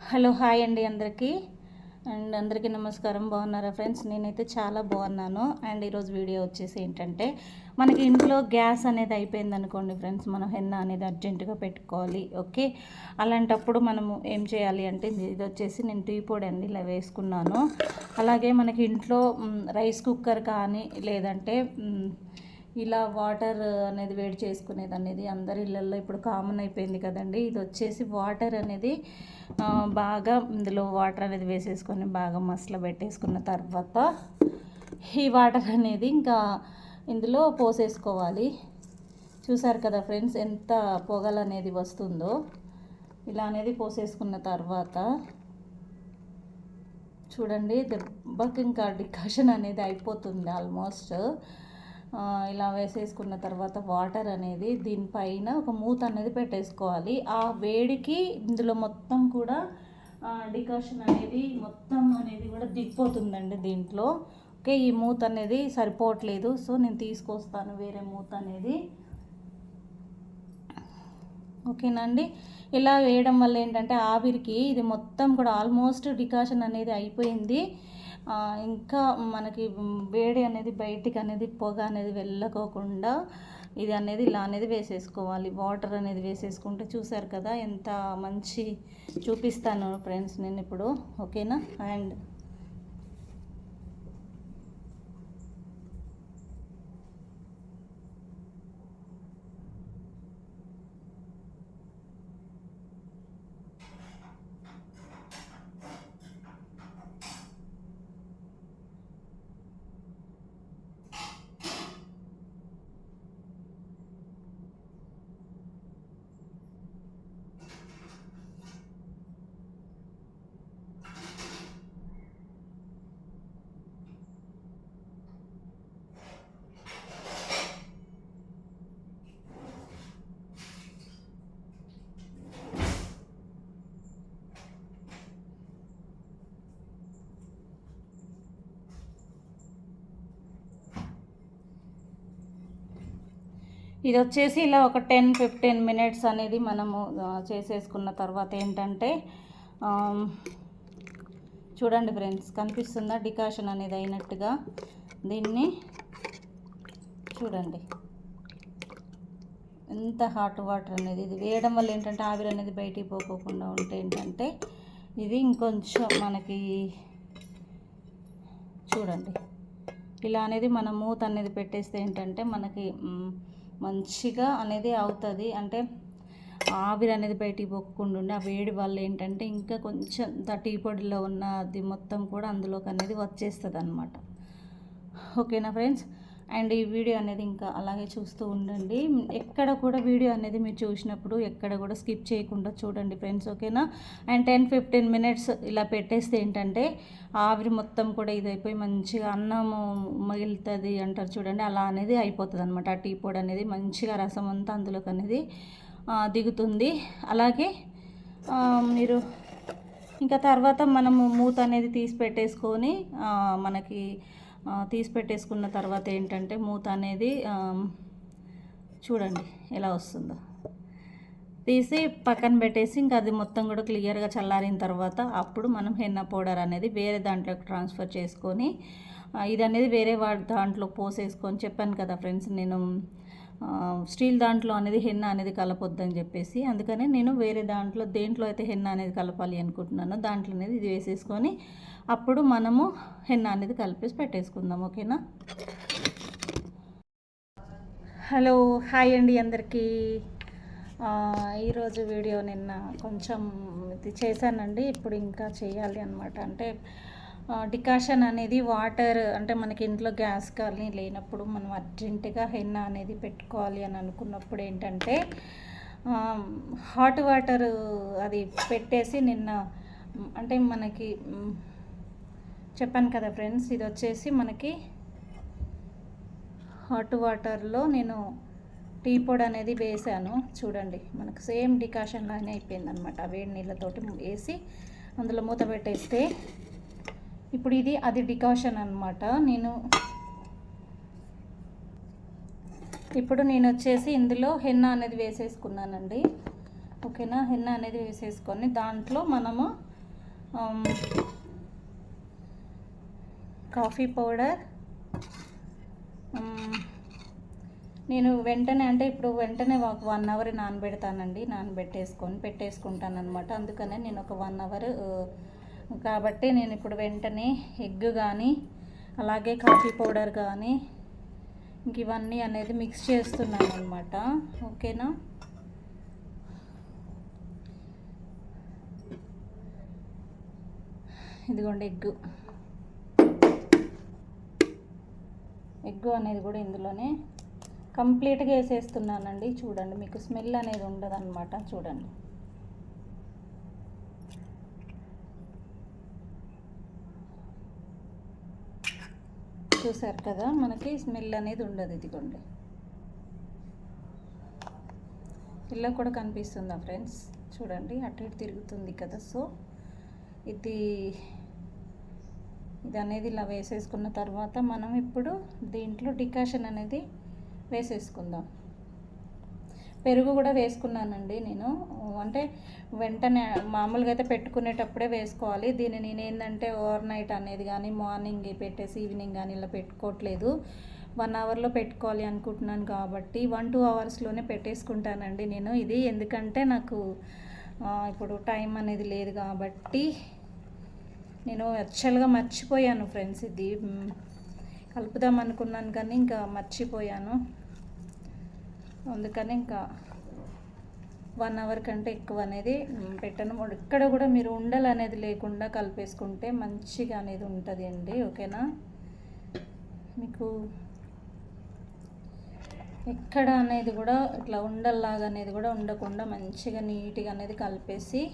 Hello hi అండి అందరికీ నమస్కారం. బాగున్నారా ఫ్రెండ్స్? నేనైతే చాలా బాగున్నాను. అండ్ ఈరోజు వీడియో వచ్చేసి ఏంటంటే, మనకి ఇంట్లో గ్యాస్ అనేది అయిపోయింది అనుకోండి ఫ్రెండ్స్, మనం హెన్నా అనేది అర్జెంటుగా పెట్టుకోవాలి. ఓకే, అలాంటప్పుడు మనము ఏం చేయాలి అంటే, ఇది వచ్చేసి నేను టీ పొడి అండి ఇలా వేసుకున్నాను. అలాగే మనకి ఇంట్లో రైస్ కుక్కర్ కానీ లేదంటే ఇలా వాటర్ అనేది వేడి చేసుకునేది అనేది అందరి ఇళ్ళల్లో ఇప్పుడు కామన్ అయిపోయింది కదండి. ఇది వచ్చేసి వాటర్ అనేది బాగా ఇందులో వాటర్ అనేది వేసేసుకొని బాగా మసల పెట్టేసుకున్న తర్వాత ఈ వాటర్ అనేది ఇంకా ఇందులో పోసేసుకోవాలి. చూసారు కదా ఫ్రెండ్స్, ఎంత పొగలు అనేది వస్తుందో. ఇలా అనేది పోసేసుకున్న తర్వాత చూడండి, దెబ్బకి ఇంకా డికాషన్ అనేది అయిపోతుంది ఆల్మోస్ట్. ఇలా వేసేసుకున్న తర్వాత వాటర్ అనేది దీనిపైన ఒక మూత అనేది పెట్టేసుకోవాలి. ఆ వేడికి ఇందులో మొత్తం కూడా డికాషన్ అనేది మొత్తం అనేది కూడా దిగిపోతుందండి దీంట్లో. ఓకే, ఈ మూత అనేది సరిపోవట్లేదు, సో నేను తీసుకొస్తాను వేరే మూత అనేది. ఓకేనండి, ఇలా వేయడం వల్ల ఏంటంటే ఆవిరికి ఇది మొత్తం కూడా ఆల్మోస్ట్ డికాషన్ అనేది అయిపోయింది. ఇంకా మనకి వేడి అనేది బయటికి అనేది పొగ అనేది వెళ్ళకోకుండా ఇది అనేది ఇలా అనేది వేసేసుకోవాలి. వాటర్ అనేది వేసేసుకుంటే చూసారు కదా ఎంత మంచి చూపిస్తాను ఫ్రెండ్స్ నేను ఇప్పుడు. ఓకేనా? అండ్ ఇది వచ్చేసి ఇలా ఒక 10-15 మినిట్స్ అనేది మనము చేసేసుకున్న తర్వాత ఏంటంటే, చూడండి ఫ్రెండ్స్, కనిపిస్తుందా డికాషన్ అనేది అయినట్టుగా. దీన్ని చూడండి ఎంత హాట్ వాటర్ అనేది ఇది వేయడం వల్ల ఏంటంటే ఆవిరి అనేది బయటికి పోకోకుండా ఉంటే ఏంటంటే ఇది ఇంకొంచెం మనకి చూడండి ఇలా అనేది మనం మూత అనేది పెట్టేస్తే ఏంటంటే మనకి మంచిగా అనేది అవుతుంది. అంటే ఆవిరి అనేది బయటికి పోకుండా ఉండి ఆ వేడి వల్ల ఏంటంటే ఇంకా కొంచెం టీ పొడిలో ఉన్న అది మొత్తం కూడా అందులోకి అనేది వచ్చేస్తుంది అన్నమాట. ఓకేనా ఫ్రెండ్స్? అండ్ ఈ వీడియో అనేది ఇంకా అలాగే చూస్తూ ఉండండి. ఎక్కడ కూడా వీడియో అనేది మీరు చూసినప్పుడు ఎక్కడ కూడా స్కిప్ చేయకుండా చూడండి ఫ్రెండ్స్. ఓకేనా? అండ్ 10-15 మినిట్స్ ఇలా పెట్టేస్తే ఏంటంటే ఆవిరి మొత్తం కూడా ఇది అయిపోయి మంచిగా అన్నము మిగులుతుంది అంటారు చూడండి, అలా అనేది అయిపోతుంది అనమాట. ఆ టీ పొడి అనేది మంచిగా రసం అంతా అందులోకి అనేది దిగుతుంది. అలాగే మీరు ఇంకా తర్వాత మనము మూత అనేది తీసి పెట్టేసుకొని మనకి తీసి పెట్టేసుకున్న తర్వాత ఏంటంటే మూత అనేది చూడండి ఎలా వస్తుందో. తీసి పక్కన పెట్టేసి ఇంకా అది మొత్తం కూడా క్లియర్గా చల్లారిన తర్వాత అప్పుడు మనం హెన్నా పౌడర్ అనేది వేరే దాంట్లోకి ట్రాన్స్ఫర్ చేసుకొని ఇది అనేది వేరే దాంట్లో పోసేసుకొని, చెప్పాను కదా ఫ్రెండ్స్ నేను స్టీల్ దాంట్లో అనేది హెన్నా అనేది కలపొద్దని చెప్పేసి, అందుకనే నేను వేరే దేంట్లో అయితే హెన్నా అనేది కలపాలి అనుకుంటున్నానో దాంట్లో అనేది ఇది వేసేసుకొని అప్పుడు మనము హెన్నా అనేది కలిపేసి పెట్టేసుకుందాం. ఓకేనా? హలో హాయ్ అండి అందరికీ. ఈరోజు వీడియో నిన్న కొంచెం ఇది చేశానండి, ఇప్పుడు ఇంకా చేయాలి అనమాట. అంటే డికాషన్ అనేది వాటర్ అంటే మనకి ఇంట్లో గ్యాస్ కానీ లేనప్పుడు మనం అర్జెంటుగా హెన్నా అనేది పెట్టుకోవాలి అని అనుకున్నప్పుడు ఏంటంటే హాట్ వాటర్ అది పెట్టేసి నిన్న అంటే మనకి చెప్పాను కదా ఫ్రెండ్స్, ఇది వచ్చేసి మనకి హాట్ వాటర్లో నేను టీ పొడి అనేది వేసాను. చూడండి మనకు సేమ్ డికాషన్ లానే అయిపోయింది అనమాట. వేడి నీళ్ళతోటి వేసి అందులో మూత పెట్టేస్తే ఇప్పుడు అది డికాషన్ అనమాట. ఇప్పుడు నేను వచ్చేసి ఇందులో హెన్నా అనేది వేసేసుకున్నానండి. ఓకేనా. హెన్న అనేది వేసేసుకొని దాంట్లో మనము కాఫీ పౌడర్, నేను వెంటనే అంటే ఇప్పుడు వెంటనే ఒక 1 అవర్ నానబెడతానండి, పెట్టేసుకుంటాను అనమాట. అందుకనే నేను ఒక 1 అవర్ కాబట్టి నేను ఇప్పుడు వెంటనే ఎగ్ కానీ అలాగే కాఫీ పౌడర్ కానీ ఇంక ఇవన్నీ అనేది మిక్స్ చేస్తున్నాను అనమాట. ఓకేనా. ఇదిగోండి ఎగ్ అనేది కూడా ఇందులోనే కంప్లీట్గా వేసేస్తున్నానండి. చూడండి, మీకు స్మెల్ అనేది ఉండదు అనమాట. చూడండి, చూసారు కదా, మనకి స్మెల్ అనేది ఉండదు. ఇదిగోండి, ఇలా కూడా కనిపిస్తుందా ఫ్రెండ్స్? చూడండి, అటు ఇటు తిరుగుతుంది కదా. సో ఇది అనేది ఇలా వేసేసుకున్న తర్వాత మనం ఇప్పుడు దీంట్లో డికాషన్ అనేది వేసేసుకుందాం. పెరుగు కూడా వేసుకున్నానండి నేను, అంటే వెంటనే మామూలుగా అయితే పెట్టుకునేటప్పుడే వేసుకోవాలి. దీన్ని నేను ఏంటంటే ఓవర్ నైట్ అనేది కానీ మార్నింగ్ పెట్టేసి ఈవినింగ్ కానీ ఇలా పెట్టుకోవట్లేదు. 1 అవర్లో పెట్టుకోవాలి అనుకుంటున్నాను కాబట్టి 1-2 అవర్స్లోనే పెట్టేసుకుంటానండి నేను. ఇది ఎందుకంటే నాకు ఇప్పుడు టైం అనేది లేదు కాబట్టి నేను యాక్చువల్గా మర్చిపోయాను ఫ్రెండ్స్. ఇది కలుపుదాం అనుకున్నాను కానీ ఇంకా మర్చిపోయాను. అందుకని ఇంకా 1 అవర్ కంటే ఎక్కువ అనేది పెట్టను. ఇక్కడ కూడా మీరు ఉండలు అనేది లేకుండా కలిపేసుకుంటే మంచిగా అనేది ఉంటుంది అండి. ఓకేనా. మీకు ఎక్కడ అనేది కూడా ఇట్లా ఉండల్లాగా అనేది కూడా ఉండకుండా మంచిగా నీట్గా అనేది కలిపేసి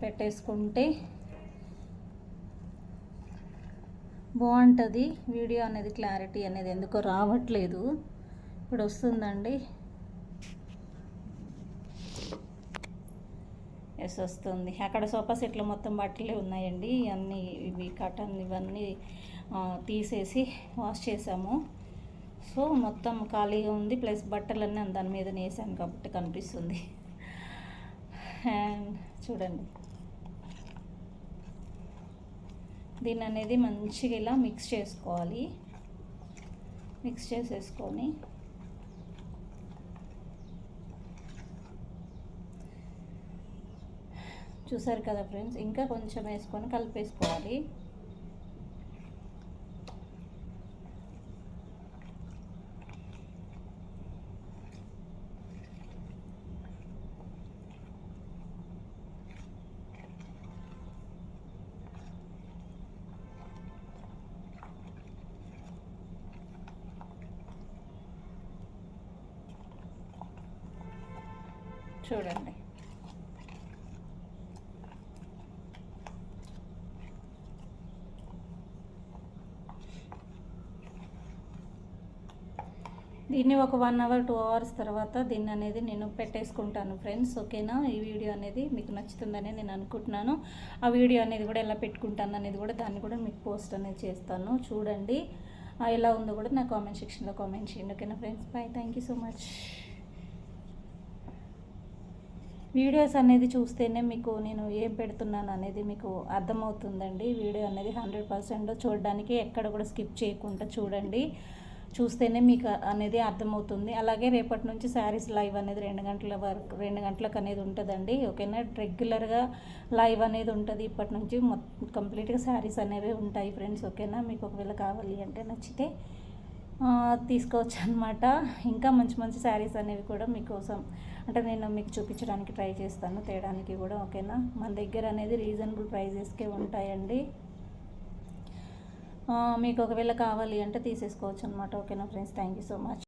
పెట్టేసుకుంటే బాగుంటుంది. వీడియో అనేది క్లారిటీ అనేది ఎందుకో రావట్లేదు. ఇప్పుడు వస్తుందండి. ఎస్, వస్తుంది. అక్కడ సోఫా సెట్లో మొత్తం బట్టలే ఉన్నాయండి. అన్నీ ఇవి కటన్ ఇవన్నీ తీసేసి వాష్ చేసాము. సో మొత్తం ఖాళీగా ఉంది. ప్లస్ బట్టలన్నీ దాని మీద వేసాను కాబట్టి కనిపిస్తుంది. అండ్ చూడండి, దీన్ని అనేది మంచిగా ఇలా మిక్స్ చేసుకోవాలి. మిక్స్ చేసేసుకొని చూసారు కదా ఫ్రెండ్స్, ఇంకా కొంచెం వేసుకొని కలిపేసుకోవాలి. చూడండి, దీన్ని ఒక 1 అవర్ 2 అవర్స్ తర్వాత దీన్ని అనేది నేను పెట్టేసుకుంటాను ఫ్రెండ్స్. ఓకేనా. ఈ వీడియో అనేది మీకు నచ్చుతుందని నేను అనుకుంటున్నాను. ఆ వీడియో అనేది కూడా ఎలా పెట్టుకుంటాను అనేది కూడా దాన్ని కూడా మీకు పోస్ట్ అనేది చేస్తాను. చూడండి, ఎలా ఉందో కూడా నా కామెంట్ సెక్షన్లో కామెంట్ చేయండి. ఓకేనా friends. Bye. Thank you so much. Videos అనేది చూస్తేనే మీకు నేను ఏం పెడుతున్నాను అనేది మీకు అర్థమవుతుందండి. వీడియో అనేది 100% చూడడానికి ఎక్కడ కూడా స్కిప్ చేయకుండా చూడండి. చూస్తేనే మీకు అనేది అర్థమవుతుంది. అలాగే రేపటి నుంచి శారీస్ లైవ్ అనేది 2 గంటల వరకు 2 గంటలకు అనేది ఉంటుందండి. ఓకేనా. రెగ్యులర్గా లైవ్ అనేది ఉంటుంది. ఇప్పటి నుంచి మొత్తం కంప్లీట్గా శారీస్ అనేవి ఉంటాయి ఫ్రెండ్స్. ఓకేనా. మీకు ఒకవేళ కావాలి అంటే నచ్చితే తీసుకోవచ్చు అనమాట. ఇంకా మంచి మంచి శారీస్ అనేవి కూడా మీకోసం అంటే నేను మీకు చూపించడానికి ట్రై చేస్తాను, తేడానికి కూడా. ఓకేనా. మన దగ్గర అనేది రీజనబుల్ ప్రైజెస్కే ఉంటాయండి. మీకు ఒకవేళ కావాలి అంటే తీసేసుకోవచ్చు అనమాట. ఓకేనా friends. Thank you so much.